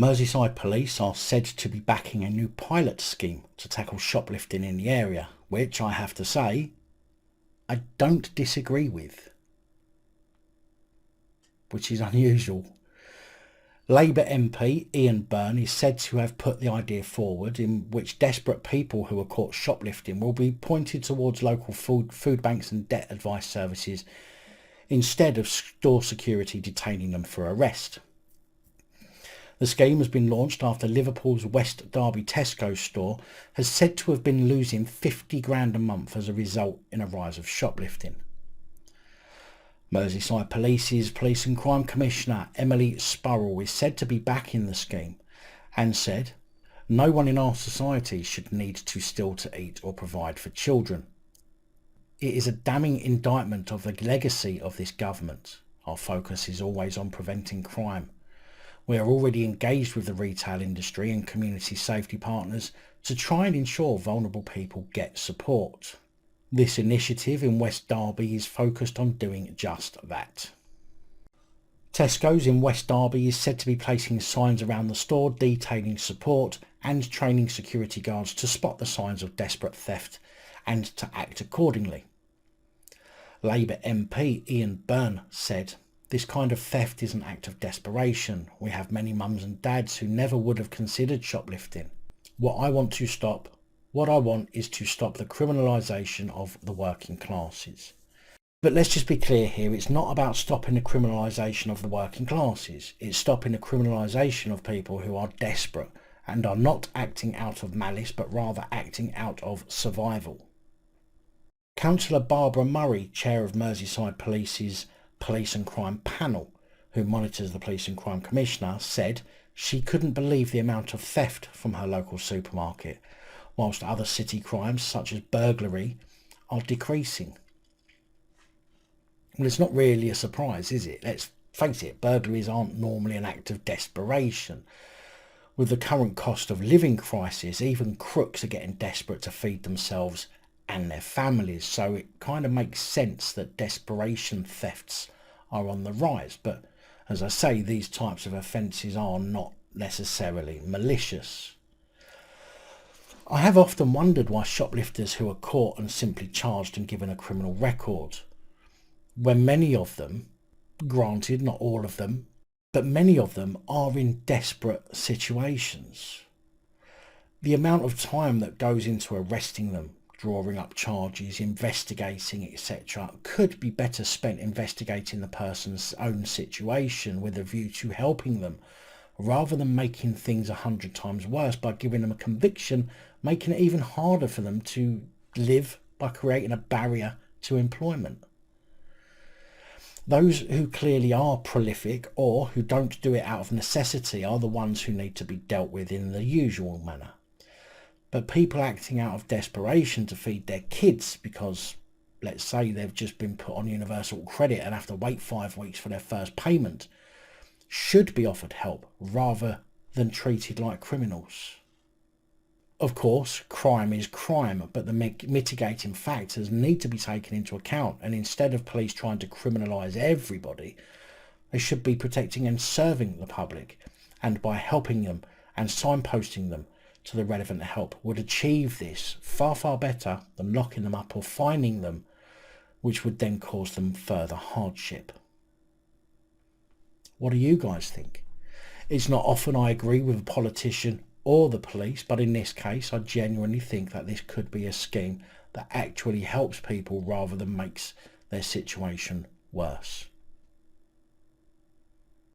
Merseyside police are said to be backing a new pilot scheme to tackle shoplifting in the area, which I have to say, I don't disagree with, which is unusual. Labour MP Byrne is said to have put the idea forward in which desperate people who are caught shoplifting will be pointed towards local food banks and debt advice services instead of store security detaining them for arrest. The scheme has been launched after Liverpool's West Derby Tesco store has said to have been losing 50 grand a month as a result in a rise of shoplifting. Merseyside Police's Police and Crime Commissioner Emily Spurrell is said to be backing the scheme and said, "No one in our society should need to steal to eat or provide for children. It is a damning indictment of the legacy of this government. Our focus is always on preventing crime. We are already engaged with the retail industry and community safety partners to try and ensure vulnerable people get support. This initiative in West Derby is focused on doing just that." Tesco's in West Derby is said to be placing signs around the store detailing support and training security guards to spot the signs of desperate theft and to act accordingly. Labour MP Byrne said, "This kind of theft is an act of desperation. We have many mums and dads who never would have considered shoplifting. What I want is to stop the criminalisation of the working classes." But let's just be clear here, it's not about stopping the criminalisation of the working classes. It's stopping the criminalisation of people who are desperate and are not acting out of malice, but rather acting out of survival. Councillor Barbara Murray, chair of Merseyside Police's Police and Crime Panel, who monitors the Police and Crime Commissioner, said she couldn't believe the amount of theft from her local supermarket, whilst other city crimes such as burglary are decreasing. Well, it's not really a surprise, is it? Let's face it, burglaries aren't normally an act of desperation. With the current cost of living crisis, even crooks are getting desperate to feed themselves and their families, so it kind of makes sense that desperation thefts are on the rise. But as I say, these types of offences are not necessarily malicious. I have often wondered why shoplifters who are caught and simply charged and given a criminal record, when many of them, granted not all of them, but many of them are in desperate situations. The amount of time that goes into arresting them, drawing up charges, investigating, etc., could be better spent investigating the person's own situation with a view to helping them, rather than making things 100 times worse by giving them a conviction, making it even harder for them to live by creating a barrier to employment. Those who clearly are prolific or who don't do it out of necessity are the ones who need to be dealt with in the usual manner. But people acting out of desperation to feed their kids because, let's say, they've just been put on universal credit and have to wait 5 weeks for their first payment, should be offered help rather than treated like criminals. Of course, crime is crime, but the mitigating factors need to be taken into account, and instead of police trying to criminalise everybody, they should be protecting and serving the public, and by helping them and signposting them to the relevant help would achieve this far, far better than locking them up or fining them, which would then cause them further hardship. What do you guys think? It's not often I agree with a politician or the police, but in this case I genuinely think that this could be a scheme that actually helps people rather than makes their situation worse.